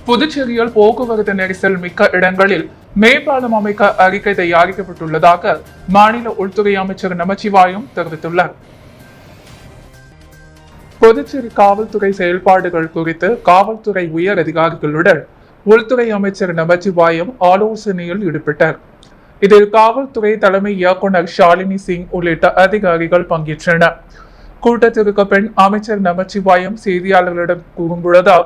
புதுச்சேரியில் போக்குவரத்து நெரிசல் மிக்க இடங்களில் மேம்பாலம் அமைக்க அறிக்கை தயாரிக்கப்பட்டுள்ளதாக மாநில உள்துறை அமைச்சர் நமச்சிவாயம் தெரிவித்துள்ளார். புதுச்சேரி காவல்துறை செயல்பாடுகள் குறித்து காவல்துறை உயர் அதிகாரிகளுடன் உள்துறை அமைச்சர் நமச்சிவாயம் ஆலோசனையில் ஈடுபட்டார். இதில் காவல்துறை தலைமை இயக்குநர் ஷாலினி சிங் உள்ளிட்ட அதிகாரிகள் பங்கேற்றனர். கூட்டத்திற்கு பின் அமைச்சர் நமச்சிவாயம் செய்தியாளர்களிடம் கூறும்பொழுது,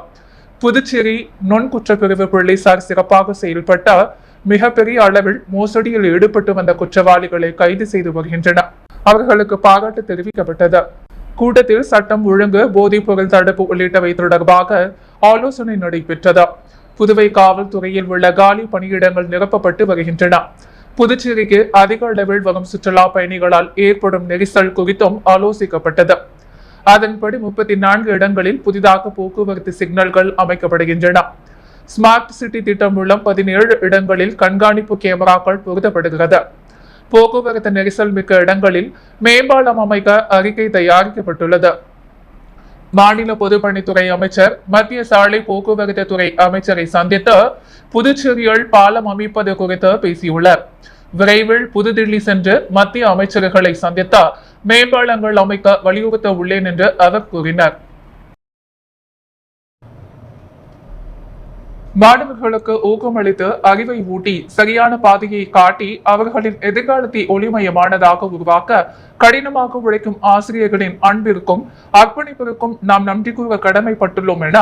புதுச்சேரி நுண்குற்றப்பிரிவு போலீசார் சிறப்பாக செயல்பட்ட மிகப்பெரிய அளவில் மோசடியில் ஈடுபட்டு வந்த குற்றவாளிகளை கைது செய்து வருகின்றனர். அவர்களுக்கு பாராட்டு தெரிவிக்கப்பட்டது. கூட்டத்தில் சட்டம் ஒழுங்கு, போதைப் பொருள் தடுப்பு உள்ளிட்டவை தொடர்பாக ஆலோசனை நடைபெற்றது. புதுவை காவல்துறையில் உள்ள காலி பணியிடங்கள் நிரப்பப்பட்டு வருகின்றன. புதுச்சேரிக்கு அதிக அளவில் வரும் சுற்றுலா பயணிகளால் ஏற்படும் நெரிசல் குறித்தும் ஆலோசிக்கப்பட்டது. அதன்படி 34 இடங்களில் புதிதாக போக்குவரத்து சிக்னல்கள் அமைக்கப்படுகின்றன. ஸ்மார்ட் சிட்டி திட்டம் மூலம் 17 இடங்களில் கண்காணிப்பு கேமராக்கள் பொருத்தப்படுகிறது. போக்குவரத்து நெரிசல் மிக்க இடங்களில் மேம்பாலம் அமைக்க அறிக்கை தயாரிக்கப்பட்டுள்ளது. மாநில பொதுப்பணித்துறை அமைச்சர் மத்திய சாலை போக்குவரத்து துறை அமைச்சரை சந்தித்து புதுச்சேரியில் பாலம் அமைப்பது குறித்து பேசியுள்ளார். விரைவில் புதுதில்லி சென்று மத்திய அமைச்சர்களை சந்தித்து மேம்பாலங்கள் அமைக்க வலியுறுத்த உள்ளேன் என்று அவர் கூறினார். மாணவர்களுக்கு ஊக்கமளித்து அறிவை ஊட்டி சரியான பாதையை காட்டி அவர்களின் எதிர்காலத்தை ஒளிமயமானதாக உருவாக்க கடினமாக உழைக்கும் ஆசிரியர்களின் அன்பிற்கும் அர்ப்பணிப்பிற்கும் நாம் நன்றி கூற கடமைப்பட்டுள்ளோம் என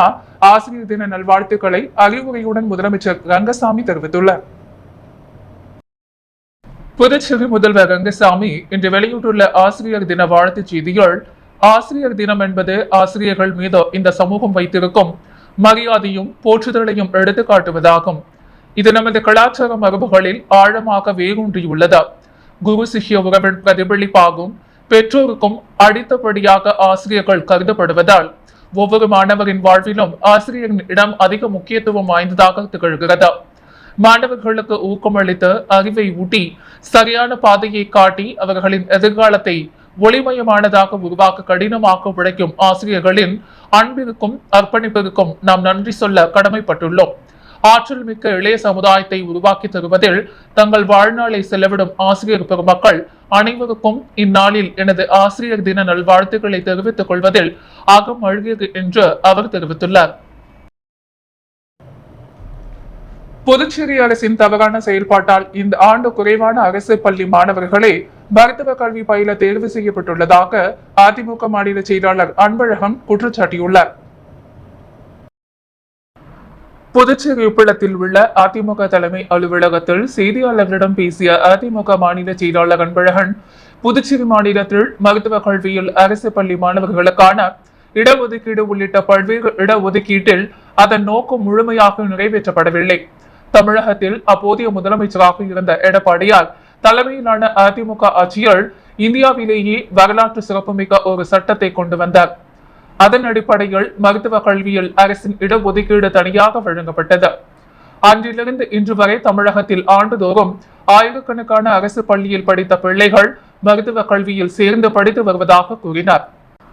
ஆசிரியர் தின நல்வாழ்த்துக்களை அறிவுரையுடன் முதலமைச்சர் ரங்கசாமி தெரிவித்துள்ளார். புதுச்சேரி முதல்வர் ரங்கசாமி இன்று வெளியிட்டுள்ள ஆசிரியர் தின வாழ்த்துச் செய்தியில், ஆசிரியர் தினம் என்பது ஆசிரியர்கள் மீது இந்த சமூகம் வைத்திருக்கும் மரியாதையும் போற்றுதலையும் எடுத்துக்காட்டுவதாகும். இது நமது கலாச்சார மரபுகளில் ஆழமாக வேரூன்றியுள்ளது. குரு சிஷ்ய உறவின் பிரதிபலிப்பாகும். பெற்றோருக்கும் அடுத்தபடியாக ஆசிரியர்கள் கருதப்படுவதால் ஒவ்வொரு மாணவரின் வாழ்விலும் ஆசிரியரின் இடம் அதிக முக்கியத்துவம் வாய்ந்ததாக திகழ்கிறது. மாணவர்களுக்கு ஊக்கமளித்து அறிவை ஊட்டி சரியான பாதையை காட்டி அவர்களின் எதிர்காலத்தை ஒளிமயமானதாக உருவாக்க கடினமாக உழைக்கும் ஆசிரியர்களின் அன்பிற்கும் அர்ப்பணிப்பிற்கும் நாம் நன்றி சொல்ல கடமைப்பட்டுள்ளோம். ஆற்றல் மிக்க இளைய சமுதாயத்தை உருவாக்கி தருவதில் தங்கள் வாழ்நாளை செலவிடும் ஆசிரியர் பெருமக்கள் அனைவருக்கும் இந்நாளில் எனது ஆசிரியர் தின நல்வாழ்த்துக்களை தெரிவித்துக் கொள்வதில் அகம் அழுகியது என்று அவர் தெரிவித்துள்ளார். புதுச்சேரி அரசின் தவறான செயல்பாட்டால் இந்த ஆண்டு குறைவான அரசு பள்ளி மாணவர்களே மருத்துவ கல்வி பயில தேர்வு செய்யப்பட்டுள்ளதாக அதிமுக மாநில செயலாளர் அன்பழகன் குற்றச்சாட்டியுள்ளார். புதுச்சேரி உப்பளத்தில் உள்ள அதிமுக தலைமை அலுவலகத்தில் செய்தியாளர்களிடம் பேசிய அதிமுக மாநில செயலாளர் அன்பழகன், புதுச்சேரி மாநிலத்தில் மருத்துவ கல்வியில் அரசு பள்ளி மாணவர்களுக்கான இடஒதுக்கீடு உள்ளிட்ட பல்வேறு இடஒதுக்கீட்டில் அதன் நோக்கம் முழுமையாக நிறைவேற்றப்படவில்லை. தமிழகத்தில் அப்போதைய முதலமைச்சராக இருந்த எடப்பாடியார் தலைமையிலான அதிமுக ஆட்சியில் இந்தியாவிலேயே வரலாற்று சிறப்புமிக்க ஒரு சட்டத்தை கொண்டு வந்தார். அதன் அடிப்படையில் மருத்துவ கல்வியில் அரசின் இடஒதுக்கீடு தனியாக வழங்கப்பட்டது. அன்றிலிருந்து இன்று வரை தமிழகத்தில் ஆண்டுதோறும் ஆயிரக்கணக்கான அரசு பள்ளியில் படித்த பிள்ளைகள் மருத்துவ கல்வியில் சேர்ந்து படித்து வருவதாக கூறினார்.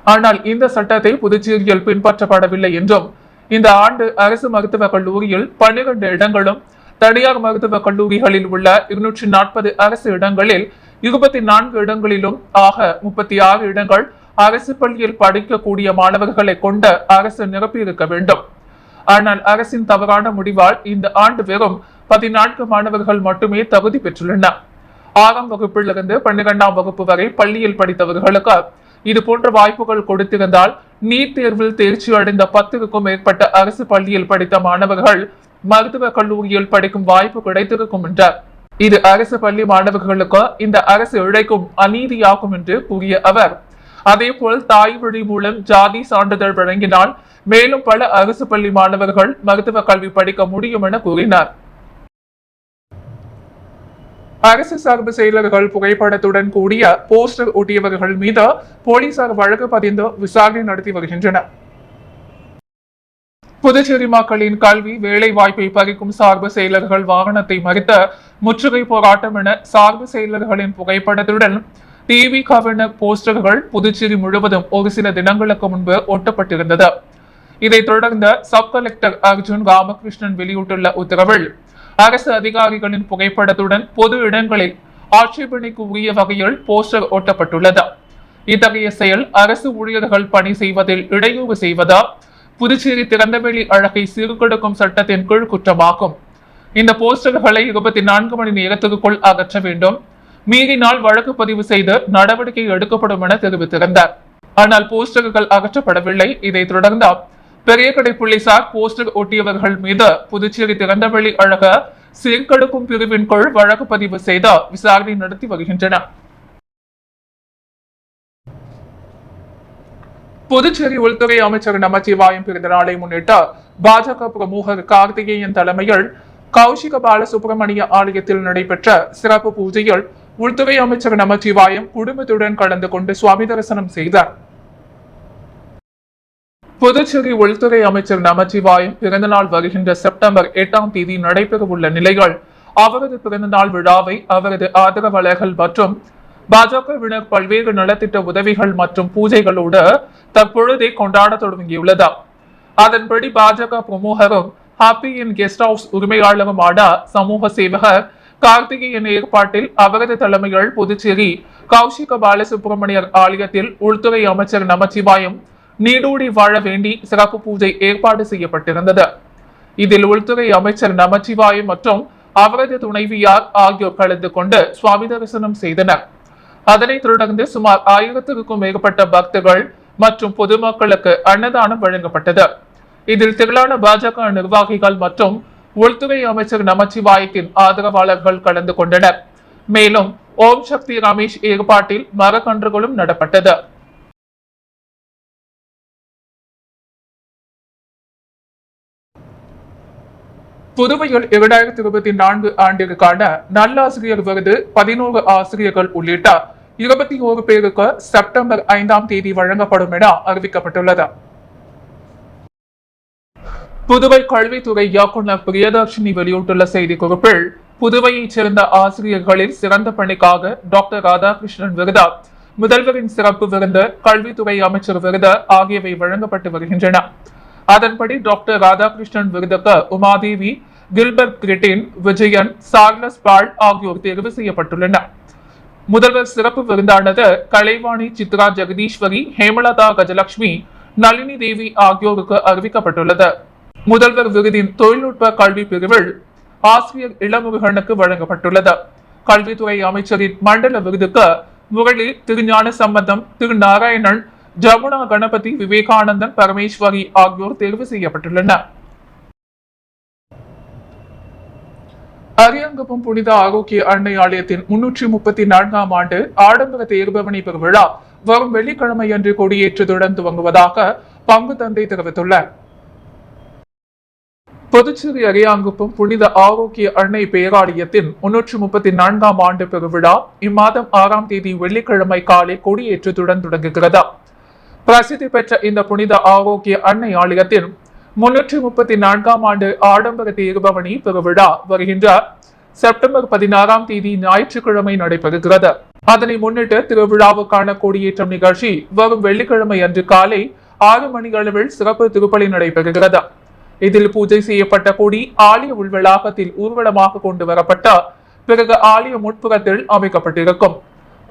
ஆனால் இந்த சட்டத்தை புதுச்சேரியில் பின்பற்றப்படவில்லை என்றும், இந்த ஆண்டு அரசு மருத்துவக் கல்லூரியில் 12 இடங்களும் தனியார் மருத்துவக் கல்லூரிகளில் உள்ள 240 அரசு இடங்களில் 24 இடங்களிலும் ஆக 36 இடங்கள் அரசு பள்ளியில் படிக்கக்கூடிய மாணவர்களை கொண்ட அரசு நிரப்பியிருக்க வேண்டும். ஆனால் அரசின் தவறான முடிவால் இந்த ஆண்டு வெறும் 14 மாணவர்கள் மட்டுமே தகுதி பெற்றுள்ளனர். 6ஆம் வகுப்பிலிருந்து 12ஆம் வகுப்பு வரை பள்ளியில் படித்தவர்களுக்கு இது போன்ற வாய்ப்புகள் கொடுத்திருந்தால் நீட் தேர்வில் தேர்ச்சி அடைந்த 10க்கும் மேற்பட்ட அரசு பள்ளியில் படித்த மாணவர்கள் மருத்துவக் கல்லூரியில் படிக்கும் வாய்ப்பு கிடைத்திருக்கும் என்றார். இது அரசு பள்ளி மாணவர்களுக்கு இந்த அரசு இழைக்கும் அநீதியாகும் என்று கூறிய அவர், அதேபோல் தாய் வழி மூலம் ஜாதி சான்றிதழ் வழங்கினால் மேலும் பல அரசு பள்ளி மாணவர்கள் மருத்துவ கல்வி படிக்க முடியும் என கூறினார். அரசு சார்பு செயலர்கள் புகைப்படத்துடன் கூடிய போஸ்டர் ஒட்டியவர்கள் மீது போலீசார் வழக்கு பதிந்து விசாரணை நடத்தி வருகின்றனர். புதுச்சேரி மக்களின் கல்வி வேலை வாய்ப்பை பறிக்கும் சார்பு செயலர்கள் வாகனத்தை மறித்த முற்றுகை போராட்டம் என சார்பு செயலர்களின் புகைப்படத்துடன் டிவி கவர்னர் போஸ்டர்கள் புதுச்சேரி முழுவதும் ஒரு சில தினங்களுக்கு முன்பு ஒட்டப்பட்டிருந்தது. இதைத் தொடர்ந்த சப் கலெக்டர் அர்ஜுன் ராமகிருஷ்ணன் வெளியிட்டுள்ள உத்தரவில் அரசு அதிகாரிகளின் புகைப்படத்துடன் பொது இடங்களில் ஆட்சேபனைக்கு உரிய வகையில் போஸ்டர் ஒட்டப்பட்டுள்ளது. இத்தகைய செயல் அரசு ஊழியர்கள் பணி செய்வதில் இடையூறு செய்வதா புதுச்சேரி திறந்தவெளி அழகை சீர்கெடுக்கும் சட்டத்தின் கீழ் குற்றமாகும். இந்த போஸ்டர்களை 24 மணி நேரத்திற்குள் அகற்ற வேண்டும். மீறினால் வழக்கு பதிவு செய்து நடவடிக்கை எடுக்கப்படும் என தெரிவித்திருந்தார். ஆனால் போஸ்டர்கள் அகற்றப்படவில்லை. இதைத் தொடர்ந்து பெரியகடை போலீசார் போஸ்டர் ஒட்டியவர்கள் மீது புதுச்சேரி திறந்தவெளி அழக சீர்கெடுக்கும் பிரிவின் கீழ் வழக்கு பதிவு செய்து விசாரணை நடத்தி வருகின்றனர். புதுச்சேரி உள்துறை அமைச்சர் நமச்சிவாயம் பிறந்த நாளை முன்னிட்டு பாஜக பிரமுகர் கார்த்திகேயன் தலைமையில் கௌஷிக பாலசுப்ரமணிய ஆலயத்தில் நடைபெற்ற சிறப்பு பூஜையில் உள்துறை அமைச்சர் நமச்சிவாயம் குடும்பத்துடன் கலந்து கொண்டு சுவாமி தரிசனம் செய்தார். புதுச்சேரி உள்துறை அமைச்சர் நமச்சிவாயம் பிறந்தநாள் வருகின்ற செப்டம்பர் 8ஆம் தேதி நடைபெறவுள்ள நிலையில் அவரது பிறந்தநாள் விழாவை அவரது ஆதரவாளர்கள் மற்றும் பாஜகவினர் பல்வேறு நலத்திட்ட உதவிகள் மற்றும் பூஜைகளோடு தற்பொழுதே கொண்டாட தொடங்கியுள்ளது. அதன்படி பாஜக பிரமுகரும் ஹாப்பி இன் கெஸ்ட் ஹவுஸ் உரிமையாளருமான சமூக சேவகர் கார்த்திகேயன் ஏற்பாட்டில் அவரது தலைமையில் புதுச்சேரி கௌஷிக பாலசுப்ரமணியர் ஆலயத்தில் உள்துறை அமைச்சர் நமச்சிவாயம் நீடூடி வாழ வேண்டி சிறப்பு பூஜை ஏற்பாடு செய்யப்பட்டிருந்தது. இதில் உள்துறை அமைச்சர் நமச்சிவாயம் மற்றும் அவரது துணைவியார் ஆகியோர் கலந்து கொண்டு சுவாமி தரிசனம் செய்தனர். அதனைத் தொடர்ந்து சுமார் 1000க்கும் மேற்பட்ட பக்தர்கள் மற்றும் பொதுமக்களுக்கு அன்னதானம் வழங்கப்பட்டது. இதில் திரளான பாஜக நிர்வாகிகள் மற்றும் உள்துறை அமைச்சர் நமச்சிவாயத்தின் ஆதரவாளர்கள் கலந்து கொண்டனர். மேலும் ஓம் சக்தி ரமேஷ் ஏற்பாட்டில் மரக்கன்றுகளும் நடப்பட்டது. புதுவையில் 2024 ஆண்டிற்கான நல்லாசிரியர் விருது 11 ஆசிரியர்கள் உள்ளிட்ட 21 பேருக்கு செப்டம்பர் 5ஆம் தேதி வழங்கப்படும் என அறிவிக்கப்பட்டுள்ளது. புதுவை கல்வித்துறை இயக்குநர் பிரியதர்ஷினி வெளியிட்டுள்ள செய்திக்குறிப்பில் புதுவையைச் சேர்ந்த ஆசிரியர்களில் சிறந்த பணிக்காக டாக்டர் ராதாகிருஷ்ணன் விருது, முதல்வரின் சிறப்பு விருது, கல்வித்துறை அமைச்சர் விருது ஆகியவை வழங்கப்பட்டு வருகின்றன. அதன்படி டாக்டர் ராதாகிருஷ்ணன் விருதுக்கு உமாதேவி, கில்பர்ட் கிரிட்டின், விஜயன், சார்லஸ் பால் ஆகியோர் தேர்வு செய்யப்பட்டுள்ளனர். முதல்வர் சிறப்பு விருந்தானது கலைவாணி சித்ரா ஜெகதீஸ்வரி, ஹேமலதா கஜலட்சுமி, நளினி தேவி ஆகியோருக்கு அறிவிக்கப்பட்டுள்ளது. முதல்வர் விருதின் தொழில்நுட்ப கல்வி பிரிவில் ஆசிரியர் இளமுருகனுக்கு வழங்கப்பட்டுள்ளது. கல்வித்துறை அமைச்சரின் மண்டல விருதுக்கு முரளி, திருஞான சம்பந்தம், திரு நாராயணன், ஜமுனா கணபதி, விவேகானந்தன், பரமேஸ்வரி ஆகியோர் தேர்வு செய்யப்பட்டுள்ளனர். அரியாங்குப்பம் புனித ஆரோக்கிய அன்னை ஆலயத்தின் 334ஆம் ஆண்டு ஆடம்பர தேர்பவனி பெருவிழா வரும் வெள்ளிக்கிழமையன்று கொடியேற்றத்துடன் துவங்குவதாக பங்கு தந்தை தெரிவித்துள்ளார். புதுச்சேரி அரியாங்குப்பம் புனித ஆரோக்கிய அன்னை பேராலயத்தின் 334ஆம் ஆண்டு பெருவிழா இம்மாதம் 6ஆம் தேதி வெள்ளிக்கிழமை காலை கொடியேற்றத்துடன் தொடங்குகிறது. பிரசித்தி பெற்ற இந்த புனித ஆரோக்கிய அன்னை ஆலயத்தின் 334ஆம் ஆண்டு ஆடம்பர தேர்பவனி பெருவிழா வருகின்ற செப்டம்பர் 16ஆம் தேதி ஞாயிற்றுக்கிழமை நடைபெறுகிறது. அதனை முன்னிட்டு திருவிழாவுக்கான கொடியேற்றம் நிகழ்ச்சி வரும் வெள்ளிக்கிழமை அன்று காலை 6 மணி அளவில் சிறப்பு திருப்பலி நடைபெறுகிறது. இதில் பூஜை செய்யப்பட்ட கொடி ஆலய உள்வளாகத்தில் ஊர்வலமாக கொண்டு வரப்பட்ட பிறகு ஆலய முன்புறத்தில் அமைக்கப்பட்டிருக்கும்.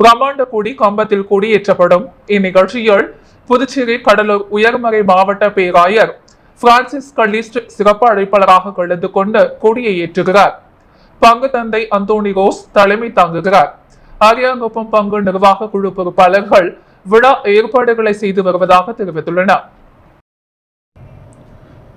பிரம்மாண்ட கொடி கம்பத்தில் கொடியேற்றப்படும். இந்நிகழ்ச்சியில் புதுச்சேரி கடலூர் உயர்மறை மாவட்ட பேராயர் பிரான்சிஸ் கலிஸ்ட் சிறப்பு அழைப்பாளராக கலந்து கொண்டு கொடியை ஏற்றுகிறார். பங்கு தந்தை அந்தோனி ரோஸ் தலைமை தாங்குகிறார். அரியாங்குப்பம் பங்கு நிர்வாக குழு பொறுப்பாளர்கள் விழா ஏற்பாடுகளை செய்து வருவதாக தெரிவித்துள்ளனர்.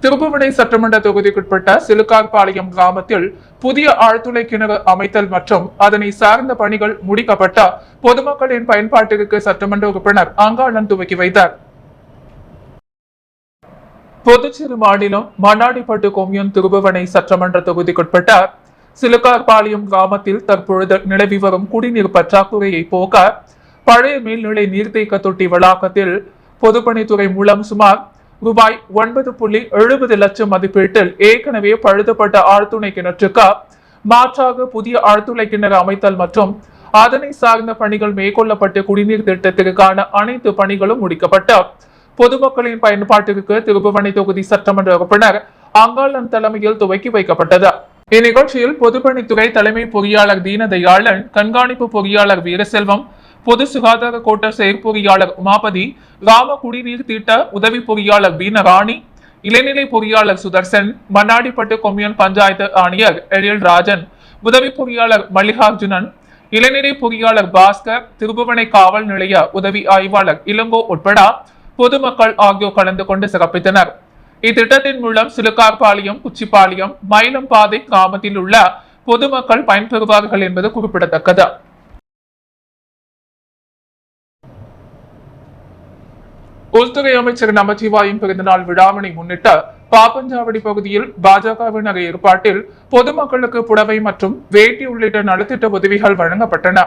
திருப்புவனை சட்டமன்ற தொகுதிக்குட்பட்ட சிலுக்கார்பாளையம் கிராமத்தில் புதிய ஆழ்துளை கிணறு அமைத்தல் மற்றும் அதனை சார்ந்த பணிகள் முடிக்கப்பட்ட பொதுமக்களின் பயன்பாட்டிற்கு சட்டமன்ற உறுப்பினர் அங்காளன் துவக்கி வைத்தார். புதுச்சேரி மாநிலம் மண்ணாடிப்பட்டு கொம்யூன் திருப்புவனை சட்டமன்ற தொகுதிக்குட்பட்ட சிலுக்கார்பாளையம் கிராமத்தில் தற்பொழுது நிலவி வரும் குடிநீர் பற்றாக்குறையை போக்க பழைய மேல்நிலை நீர்த்தேக்க தொட்டி வளாகத்தில் பொதுப்பணித்துறை மூலம் சுமார் ரூபாய் 9.70 லட்சம் மதிப்பீட்டில் ஏற்கனவே பழுதுபட்ட ஆழ்துளை கிணற்றுக்கு மாற்றாக புதிய ஆழ்துளை கிணறு அமைத்தல் மற்றும் அதனை சார்ந்த பணிகள் மேற்கொள்ளப்பட்டு குடிநீர் திட்டத்திற்கான அனைத்து பணிகளும் முடிக்கப்பட்டு பொதுமக்களின் பயன்பாட்டிற்கு திருபுவனை தொகுதி சட்டமன்ற உறுப்பினர் அங்காளன் தலைமையில் துவக்கி வைக்கப்பட்டது. இந்நிகழ்ச்சியில் பொதுப்பணித்துறை தலைமை பொறியாளர் தீனதயாளன், கண்காணிப்பு பொறியாளர் வீரசெல்வம், பொது சுகாதார கோட்ட செயற்பொறியாளர் உமாபதி, கிராம குடிநீர் திட்ட உதவி பொறியாளர் பீனராணி, இளைநிலை பொறியாளர் சுதர்சன், மண்ணாடிப்பட்டு கொம்யூன் பஞ்சாயத்து ஆணையர் எழில் ராஜன், உதவி பொறியாளர் மல்லிகார்ஜுனன், இளைநிலை பொறியாளர் பாஸ்கர், திருபுவனை காவல் நிலைய உதவி ஆய்வாளர் இளங்கோ உட்பட பொதுமக்கள் ஆகியோர் கலந்து கொண்டு சிறப்பித்தனர். இத்திட்டத்தின் மூலம் சிலுக்கார்பாளையம், குச்சிப்பாளையம், மயிலம்பாதை கிராமத்தில் உள்ள பொதுமக்கள் பயன்பெறுவார்கள் என்பது குறிப்பிடத்தக்கது. உள்துறை அமைச்சர் நமச்சிவாயம் பிறந்தநாள் விழாவினை முன்னிட்டு பாப்பஞ்சாவடி பகுதியில் பாஜகவினர் ஏற்பாட்டில் பொதுமக்களுக்கு புடவை மற்றும் வேட்டி உள்ளிட்ட நலத்திட்ட உதவிகள் வழங்கப்பட்டன.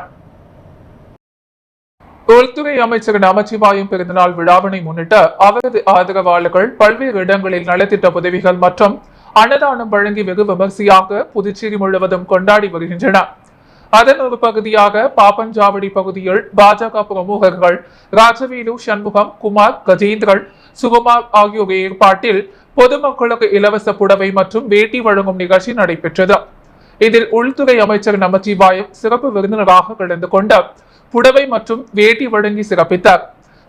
உள்துறை அமைச்சர் நமச்சிவாயம் பிறந்தநாள் விழாவினை முன்னிட்டு அவரது ஆதரவாளர்கள் பல்வேறு இடங்களில் நலத்திட்ட உதவிகள் மற்றும் அன்னதானம் வழங்கி வெகு விமர்சையாக புதுச்சேரி முழுவதும் கொண்டாடி வருகின்றனர். அதன் ஒரு பகுதியாக பாப்பஞ்சாவடி பகுதியில் பாஜக பிரமுகர்கள் ராஜவேலு, சண்முகம், குமார், கஜேந்திரன், சுகுமார் ஆகியோர் ஏற்பாட்டில் பொதுமக்களுக்கு இலவச புடவை மற்றும் வேட்டி வழங்கும் நிகழ்ச்சி நடைபெற்றது. இதில் உள்துறை அமைச்சர் நமச்சிவாயம் சிறப்பு விருந்தினராக கலந்து கொண்டு புடவை மற்றும் வேட்டி வழங்கி சிறப்பித்தார்.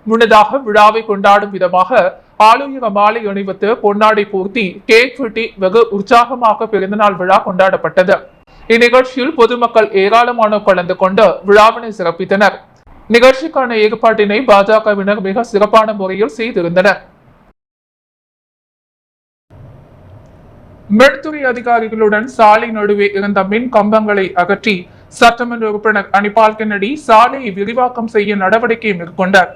முன்னதாக விழாவை கொண்டாடும் விதமாக ஆளுயர மாலை அணிவித்து பொன்னாடை பூர்த்தி கேக் வெட்டி வெகு உற்சாகமாக பிறந்தநாள் விழா கொண்டாடப்பட்டது. இந்நிகழ்ச்சியில் பொதுமக்கள் ஏராளமானோர் கலந்து கொண்டு விழாவினை சிறப்பித்தனர். நிகழ்ச்சிக்கான ஏற்பாட்டினை பாஜகவினர் மிக சிறப்பான முறையில் செய்திருந்தனர். மின்துறை அதிகாரிகளுடன் சாலை நடுவே இருந்த மின் கம்பங்களை அகற்றி சட்டமன்ற உறுப்பினர் அனிபால் கென்னடி சாலையை விரிவாக்கம் செய்ய நடவடிக்கை மேற்கொண்டார்.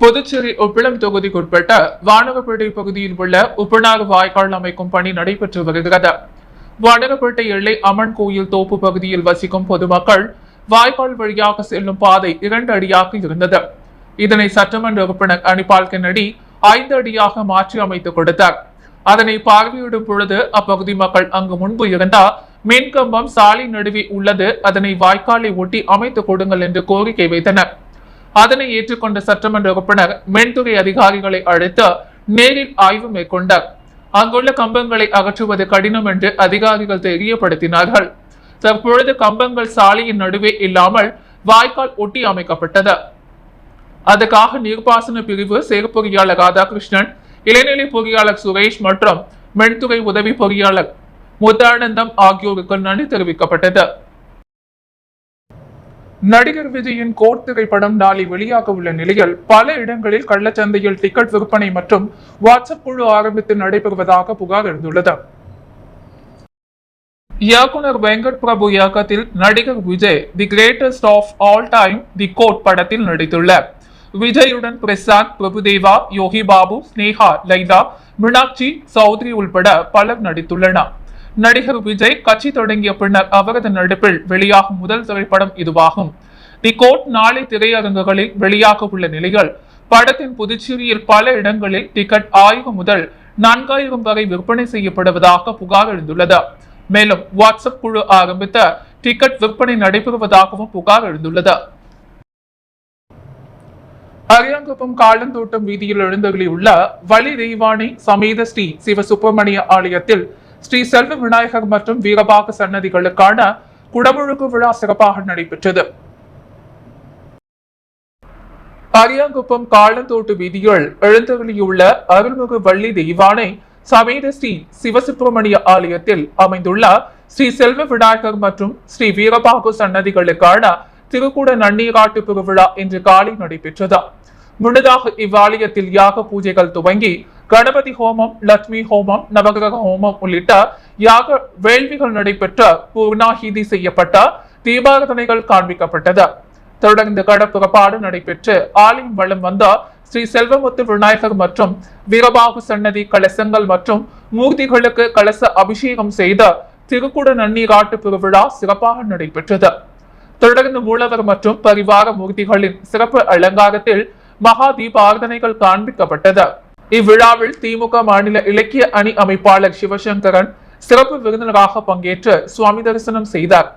புதுச்சேரி உப்பிளம் தொகுதிக்குட்பட்ட வானகப்பேட்டை பகுதியில் உள்ள உப்பனாறு வாய்க்கால் அமைக்கும் பணி நடைபெற்று வருகிறது. வானகப்பேட்டை எல்லை அம்மன் கோயில் தோப்பு பகுதியில் வசிக்கும் பொதுமக்கள் வாய்க்கால் வழியாக செல்லும் பாதை 2 அடியாக இருந்தது. இதனை சட்டமன்ற உறுப்பினர் அனிபால் கென்னடி 5 அடியாக மாற்றி அமைத்துக் கொடுத்தார். அதனை பார்வையிடும் பொழுது அப்பகுதி மக்கள் அங்கு முன்பு இருந்த மின்கம்பம் சாலை நடுவே உள்ளது, அதனை வாய்க்காலை ஒட்டி அமைத்துக் கொடுங்கள் என்று கோரிக்கை வைத்தனர். அதனை ஏற்றுக்கொண்ட சட்டமன்ற உறுப்பினர் மின்துறை அதிகாரிகளை அழைத்து நேரில் ஆய்வு மேற்கொண்டார். அங்குள்ள கம்பங்களை அகற்றுவது கடினம் என்று அதிகாரிகள் தெரியப்படுத்தினார்கள். தற்பொழுது கம்பங்கள் சாலையின் நடுவே இல்லாமல் வாய்க்கால் ஒட்டி அமைக்கப்பட்டது. அதுக்காக நீர்ப்பாசன பிரிவு செயற்பொறியாளர் ராதாகிருஷ்ணன், இளைநிலை பொறியாளர் சுரேஷ் மற்றும் மின்துறை உதவி பொறியாளர் முத்தானந்தம் ஆகியோருக்கு நன்றி தெரிவிக்கப்பட்டது. நடிகர் விஜயின் கோட் திரைப்படம் நாளை வெளியாக உள்ள நிலையில் பல இடங்களில் கள்ளச்சந்தையில் டிக்கெட் விற்பனை மற்றும் வாட்ஸ்அப் குழு ஆரம்பித்து நடைபெறுவதாக புகார் எழுந்துள்ளது. இயக்குனர் வெங்கட் பிரபு இயக்கத்தில் நடிகர் Vijay the greatest of all time the GOAT படத்தில் நடித்துள்ளார். விஜயுடன் பிரசாந்த், பிரபுதேவா, யோகி பாபு, ஸ்னேகா, லைலா, மீனாட்சி சௌத்ரி உள்பட பலர் நடித்துள்ளனர். நடிகர் விஜய் கட்சி தொடங்கிய பின்னர் அவரது நடிப்பில் வெளியாகும் முதல் திரைப்படம் இதுவாகும். தி கோட் நாளை திரையரங்குகளில் வெளியாக உள்ள நிலையில் படத்தின் புதுச்சேரியில் பல இடங்களில் டிக்கெட் 1000 முதல் 4000 வரை விற்பனை செய்யப்படுவதாக புகார் எழுந்துள்ளது. மேலும் வாட்ஸ்அப் குழு ஆரம்பித்த டிக்கெட் விற்பனை நடைபெறுவதாகவும் புகார் எழுந்துள்ளது. அரியாங்குப்பம் காலந்தோட்டம் வீதியில் எழுந்தருளியுள்ள வலி தெய்வானை சமேத ஸ்ரீ சிவசுப்பிரமணிய ஆலயத்தில் ஸ்ரீ செல்வ விநாயகர் மற்றும் வீரபாக சன்னதிகளுக்கான குடமுழுக்கு விழா சிறப்பாக நடைபெற்றது. அரியாங்குப்பம் காலந்தோட்டு வீதியில் எழுந்தருளியுள்ள அருள்மிகு வள்ளி தெய்வானை சமேத ஸ்ரீ சிவசுப்பிரமணிய ஆலயத்தில் அமைந்துள்ள ஸ்ரீ செல்வ விநாயகர் மற்றும் ஸ்ரீ வீரபாகு சன்னதிகளுக்கான திருக்குட நன்னீராட்டு பெருவிழா இன்று காலை நடைபெற்றது. முன்னதாக இவ்வாலயத்தில் யாக பூஜைகள் துவங்கி கணபதி ஹோமம், லட்சுமி ஹோமம், நவகிரக ஹோமம் உள்ளிட்ட யாக வேள்விகள் நடைபெற்ற பூர்ணாகிதி செய்யப்பட்ட தீபாரதனைகள் காண்பிக்கப்பட்டது. தொடர்ந்து கடப்புறப்பாடு நடைபெற்று ஆலயம் வளம் வந்த ஸ்ரீ செல்வமுத்து விநாயகர் மற்றும் வீரபாகு சன்னதி கலசங்கள் மற்றும் மூர்த்திகளுக்கு கலச அபிஷேகம் செய்த திருக்குட நன்னீராட்டு பெருவிழா சிறப்பாக நடைபெற்றது. தொடர்ந்து மூலவர் மற்றும் பரிவார மூர்த்திகளின் சிறப்பு அலங்காரத்தில் மகா தீபாரதனைகள் காண்பிக்கப்பட்டது. இவ்விழாவில் திமுக மாநில இலக்கிய அணி அமைப்பாளர் சிவசங்கரன் சிறப்பு விருந்தினராக பங்கேற்று சுவாமி தரிசனம் செய்தார்.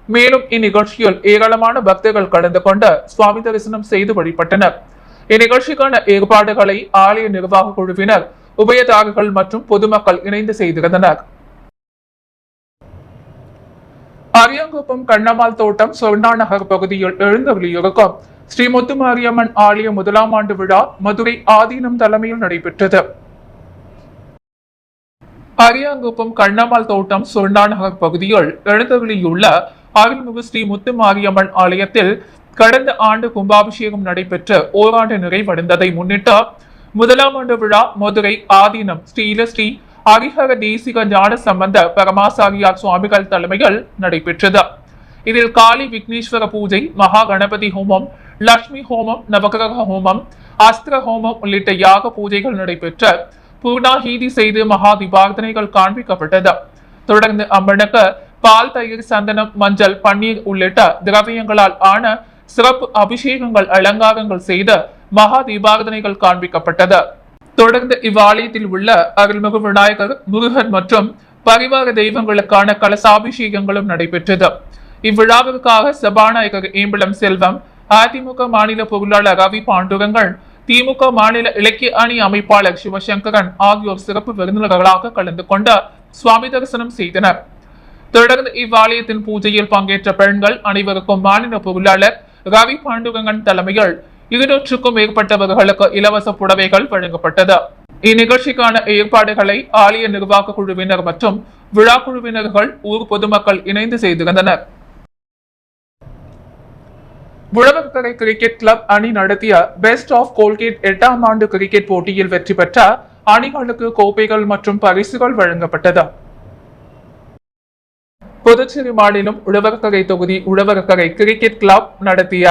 மேலும் இந்நிகழ்ச்சியில் ஏராளமான பக்தர்கள் கலந்து கொண்டு சுவாமி தரிசனம் செய்து வழிபட்டனர். இந்நிகழ்ச்சிக்கான ஏற்பாடுகளை ஆலய நிர்வாக குழுவினர், உபயதாரர்கள் மற்றும் பொதுமக்கள் இணைந்து செய்திருந்தனர். அரியாங்குப்பம் கண்ணம்மாள் தோட்டம் சொர்ணா நகர் பகுதியில் எழுந்தருளியிருக்கும் ஸ்ரீ முத்துமாரியம்மன் ஆலய முதலாம் ஆண்டு விழா மதுரை ஆதீனம் தலைமையில் நடைபெற்றது. அரியாங்குப்பம் கண்ணம்மாள் தோட்டம் சொர்ணா நகர் பகுதியில் எழுந்தருளியுள்ள அருள்மிகு ஸ்ரீ முத்துமாரியம்மன் ஆலயத்தில் கடந்த ஆண்டு கும்பாபிஷேகம் நடைபெற்று ஓராண்டு நிறைவடைந்ததை முன்னிட்டு முதலாம் ஆண்டு விழா மதுரை ஆதீனம் ஸ்ரீ ஹரிஹர தேசிக ஞான சம்பந்த பரமாசாரியார் சுவாமிகள் தலைமையில் நடைபெற்றது. இதில் காளி விக்னேஸ்வர பூஜை, மகா கணபதி ஹோமம், லட்சுமி ஹோமம், நவகிரக ஹோமம், அஸ்திர ஹோமம் உள்ளிட்ட யாக பூஜைகள் நடைபெற்ற பூர்ணாகீதி செய்து மகா தீபார்த்தனைகள் காண்பிக்கப்பட்டது. தொடர்ந்து அம்மனுக்கு பால், தயிர், சந்தனம், மஞ்சள், பன்னீர் உள்ளிட்ட திரவியங்களால் ஆன சிறப்பு அபிஷேகங்கள், அலங்காரங்கள் செய்து மகா தீபார்த்தனைகள் காண்பிக்கப்பட்டது. தொடர்ந்து இவ்வாலயத்தில் உள்ள அருள்மிகு விநாயகர், முருகன் மற்றும் பரிவார தெய்வங்களுக்கான கலசாபிஷேகங்களும் நடைபெற்றது. இவ்விழாவிற்காக சபாநாயகர் ஏம்பலம் செல்வம், அதிமுக மாநில பொருளாளர் ரவி பாண்டுரங்கன், திமுக மாநில இலக்கிய அணி அமைப்பாளர் சிவசங்கரன் ஆகியோர் சிறப்பு விருந்தினர்களாக கலந்து கொண்டு சுவாமி தரிசனம் செய்தனர். தொடர்ந்து இவ்வாலயத்தின் பூஜையில் பங்கேற்ற பெண்கள் அனைவருக்கும் மாநில பொருளாளர் ரவி பாண்டுரங்கன் தலைமையில் 200க்கும் மேற்பட்டவர்களுக்கு இலவச புடவைகள் வழங்கப்பட்டது. இந்நிகழ்ச்சிக்கான ஏற்பாடுகளை ஆலய நிர்வாக குழுவினர் மற்றும் விழா குழுவினர்கள், ஊர் பொதுமக்கள் இணைந்து செய்திருந்தனர். உழவர்கரை கிரிக்கெட் கிளப் அணி நடத்திய பெஸ்ட் ஆஃப் கோல்கேட் 8ஆம் ஆண்டு கிரிக்கெட் போட்டியில் வெற்றி பெற்ற அணிகளுக்கு கோப்பைகள் மற்றும் பரிசுகள் வழங்கப்பட்டது. புதுச்சேரி மாநிலம் உழவர்கரை தொகுதி உழவர்கரை கிரிக்கெட் கிளப் நடத்திய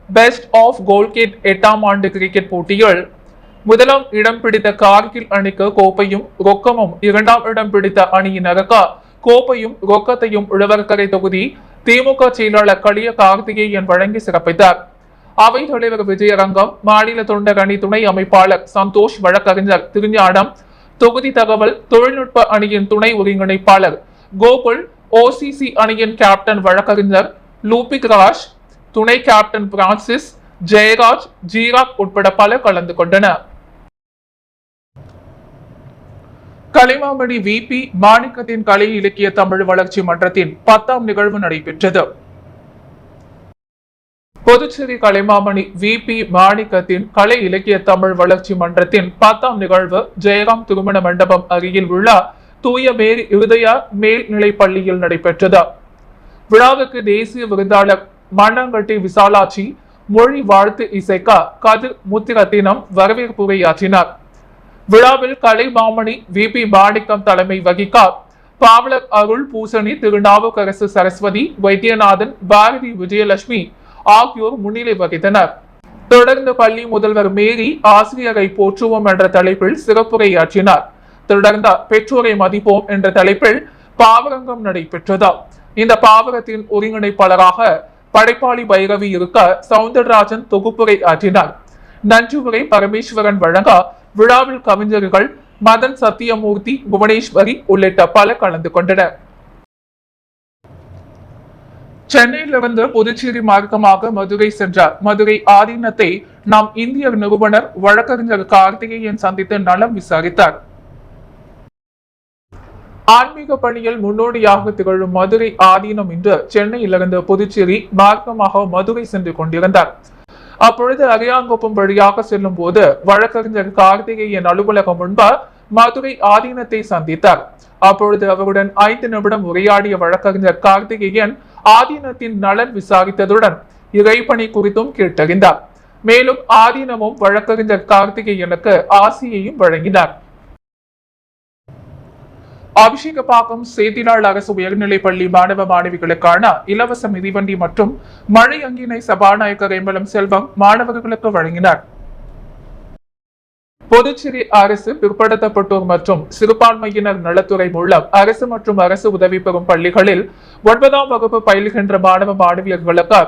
பெஸ்ட் ஆஃப் கோல்கேட் 8ஆம் ஆண்டு கிரிக்கெட் போட்டியில் முதலாம் இடம் பிடித்த கார்கில் அணிக்கு கோப்பையும் ரொக்கமும், 2ஆம் இடம் பிடித்த அணியினருக்கு கோப்பையும் ரொக்கத்தையும் உழவர்கரை தொகுதி திமுக செயலாளர் களிய கார்த்திகேயன் வழங்கி சிறப்பித்தார். அவை தலைவர் விஜயரங்கம், மாநில தொண்டர் அணி துணை அமைப்பாளர் சந்தோஷ், வழக்கறிஞர் திருஞானம், தொகுதி தகவல் தொழில்நுட்ப அணியின் துணை ஒருங்கிணைப்பாளர் கோகுல், ஓசிசி அணியின் கேப்டன் வழக்கறிஞர் லூபிக் ராஜ், துணை கேப்டன் பிரான்சிஸ், ஜெயராஜ், ஜீராக் உட்பட பலர் கலந்து கொண்டனர். கலைமாமணி விபி மாணிக்கத்தின் கலை இலக்கிய தமிழ் வளர்ச்சி மன்றத்தின் 10ஆம் நிகழ்வு நடைபெற்றது. புதுச்சேரி கலைமாமணி விபி மாணிக்கத்தின் கலை இலக்கிய தமிழ் வளர்ச்சி மன்றத்தின் 10ஆம் நிகழ்வு ஜெயராம் திருமண மண்டபம் அருகில் உள்ள தூய மேரி இருதய மேல்நிலைப் பள்ளியில் நடைபெற்றது. விழாவுக்கு தேசிய விருந்தாளர் மண்ணங்கட்டி விசாலாட்சி மொழி வாழ்த்து இசைக்க கதிர் முத்திரத்தினம் வரவேற்புரையாற்றினார். விழாவில் கலைமாமணி விபி மாணிக்கம் தலைமை வகிக்க பாவலர் அருள் பூசணி, திருநாவுக்கரசு சரஸ்வதி, வைத்தியநாதன், பாரதி விஜயலட்சுமி ஆகியோர் முன்னிலை வகித்தனர். தொடர்ந்து பள்ளி முதல்வர் மேரி ஆசிரியரை போற்றுவோம் என்ற தலைப்பில் சிறப்புரையாற்றினார். தொடர்ந்த பெற்றோரை மதிப்போம் என்ற தலைப்பில் பாவரங்கம் நடைபெற்றது. இந்த பாவரத்தின் ஒருங்கிணைப்பாளராக படைப்பாளி பைரவி இருக்க சவுந்தரராஜன் தொகுப்புரை ஆற்றினார். நன்றிவுரை பரமேஸ்வரன் வழங்க விழாவில் கவிஞர்கள் மதன், சத்தியமூர்த்தி, புவனேஸ்வரி உள்ளிட்ட பலர் கலந்து கொண்டனர். சென்னையிலிருந்து புதுச்சேரி மார்க்கமாக மதுரை சென்ற மதுரை ஆதீனத்தை நாம் இந்திய நிறுவனர் வழக்கறிஞர் கார்த்திகேயன் சந்தித்து நலம் விசாரித்தார். ஆன்மீக பணியில் முன்னோடியாக திகழும் மதுரை ஆதீனம் இன்று சென்னையிலிருந்து புதுச்சேரி மார்க்கமாக மதுரை சென்று கொண்டிருந்தார். அப்பொழுது அரியாங்குப்பம் வழியாக செல்லும் போது வழக்கறிஞர் கார்த்திகேயன் அலுவலகம் முன்பு மதுரை ஆதீனத்தை சந்தித்தார். அப்பொழுது அவருடன் 5 நிமிடம் உரையாடிய வழக்கறிஞர் கார்த்திகேயன் ஆதீனத்தின் நலன் விசாரித்ததுடன் இறைப்பணி குறித்தும் கேட்டறிந்தார். மேலும் ஆதீனமும் வழக்கறிஞர் கார்த்திகேயனுக்கு ஆசியையும் வழங்கினார். அபிஷேகப்பாக்கம் சேத்திலாள் அரசு உயர்நிலைப் பள்ளி மாணவ மாணவிகளுக்கான இலவச மிதிவண்டி மற்றும் மழை அங்கினை சபாநாயகர் ஏம்பலம் செல்வம் மாணவர்களுக்கு வழங்கினார். புதுச்சேரி அரசு பிற்படுத்தப்பட்டோர் மற்றும் சிறுபான்மையினர் நலத்துறை மூலம் அரசு மற்றும் அரசு உதவி பெறும் பள்ளிகளில் 9ஆம் வகுப்பு பயில்கின்ற மாணவ மாணவியர்களுக்கு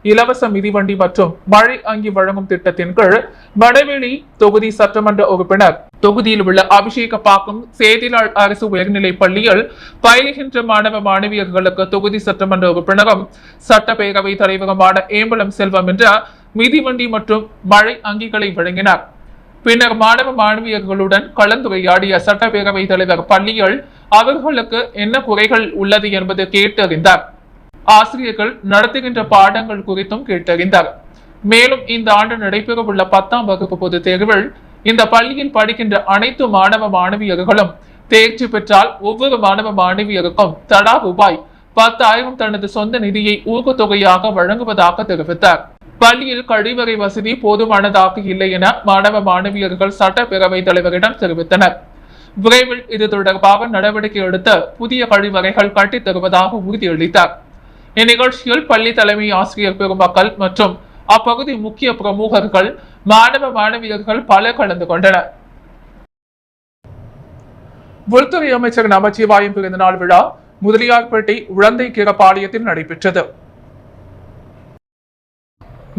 இலவச மிதிவண்டி மற்றும் மழை அங்கி வழங்கும் திட்டத்தின் கீழ் மணவெளி தொகுதி சட்டமன்ற உறுப்பினர் தொகுதியில் உள்ள அபிஷேகப்பாக்கம் சேதிலாள் அரசு உயர்நிலைப் பள்ளியில் பயிலுகின்ற மாணவ மாணவியர்களுக்கு தொகுதி சட்டமன்ற உறுப்பினரும் சட்டப்பேரவை தலைவருமான ஏம்பலம் செல்வம் என்ற மிதிவண்டி மற்றும் மழை அங்கிகளை வழங்கினார். பின்னர் மாணவ மாணவியர்களுடன் கலந்துரையாடிய சட்டப்பேரவை தலைவர் பள்ளியில் அவர்களுக்கு என்ன குறைகள் உள்ளது என்பது கேட்டறிந்தார். ஆசிரியர்கள் நடத்துகின்ற பாடங்கள் குறித்தும் கேட்டறிந்தார். மேலும் இந்த ஆண்டு நடைபெறவுள்ள 10ஆம் வகுப்பு பொதுத் தேர்வில் இந்த பள்ளியில் படிக்கின்ற அனைத்து மாணவ மாணவியர்களும் தேர்ச்சி பெற்றால் ஒவ்வொரு மாணவ மாணவியருக்கும் தலா ரூபாய் 10,000 தனது சொந்த நிதியை ஊக்கத்தொகையாக வழங்குவதாக தெரிவித்தார். பள்ளியில் கழிவறை வசதி போதுமானதாக இல்லை என மாணவ மாணவியர்கள் சட்டப்பேரவை தலைவரிடம் தெரிவித்தனர். விரைவில் இது தொடர்பாக நடவடிக்கை எடுத்து புதிய கழிவறைகள் கட்டித் தருவதாக உறுதியளித்தார். இந்நிகழ்ச்சியில் பள்ளி தலைமை ஆசிரியர் பெருமக்கள் மற்றும் அப்பகுதி முக்கிய பிரமுகர்கள் மாணவ மாணவியர்கள் பலர் கலந்து கொண்டனர். உள்துறை அமைச்சர் நமச்சிவாயம் பிறந்தநாள் விழா முதலியார்பேட்டை உழந்தை கீரப்பாளையத்தில் நடைபெற்றது.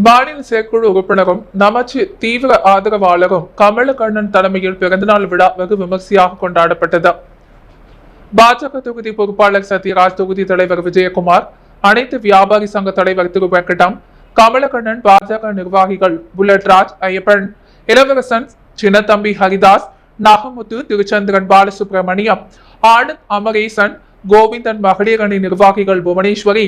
மாநில செயற்குழு உறுப்பினரும் நமச்சி தீவிர ஆதரவாளரும் கமலக்கண்ணன் தலைமையில் பிறந்தநாள் விழா வெகு விமர்சையாக கொண்டாடப்பட்டது. பாஜக தொகுதி பொறுப்பாளர் சத்யராஜ், தொகுதி தலைவர் விஜயகுமார், அனைத்து வியாபாரி சங்க தலைவர் திரு வெங்கடம், கமலக்கண்ணன், பாஜக நிர்வாகிகள் புல்லட்ராஜ், ஐயப்பன், இளவரசன், சின்னத்தம்பி, ஹரிதாஸ், நாகமுத்து, திருச்சந்திரன், பாலசுப்ரமணியம், ஆனந்த், அமரேசன், கோவிந்தன், மகளிர் அணி நிர்வாகிகள் புவனேஸ்வரி,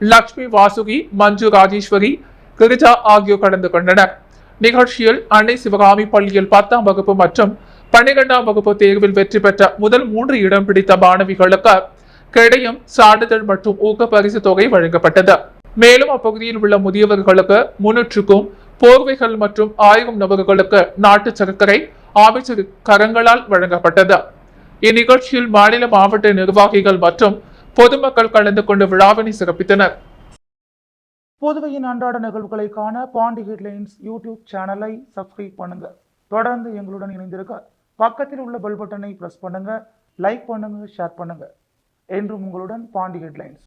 லட்சுமி, வாசுகி, மஞ்சு, ராஜேஸ்வரி, கிரிஜா ஆகியோர் கலந்து கொண்டனர். நிகழ்ச்சியில் அன்னை சிவகாமி பள்ளியில் 10ஆம் வகுப்பு மற்றும் 12ஆம் வகுப்பு தேர்வில் வெற்றி பெற்ற முதல் 3 இடம் பிடித்த மாணவிகளுக்கு கிடையும் சான்றிதழ் மற்றும் ஊக்க பரிசு தொகை வழங்கப்பட்டது. மேலும் அப்பகுதியில் உள்ள முதியவர்களுக்கு 300க்கும் போர்வைகள் மற்றும் 1000 நபர்களுக்கு நாட்டு சர்க்கரை அமைச்சர் கரங்களால் வழங்கப்பட்டது. இந்நிகழ்ச்சியில் மாநில மாவட்ட நிர்வாகிகள் மற்றும் பொதுமக்கள் கலந்து கொண்டு விழாவினை சிறப்பித்தனர். புதுவையின் அன்றாட நிகழ்வுகளை காண பாண்டி ஹெட்லைன்ஸ் யூடியூப் சேனலை சப்ஸ்கிரைப் பண்ணுங்க. தொடர்ந்து எங்களுடன் இணைந்திருக்க பக்கத்தில் உள்ள பெல் பட்டனை பிரஸ் பண்ணுங்க. லைக் பண்ணுங்க, ஷேர் பண்ணுங்க. என்றும் உங்களுடன் பாண்டி ஹெட்லைன்ஸ்.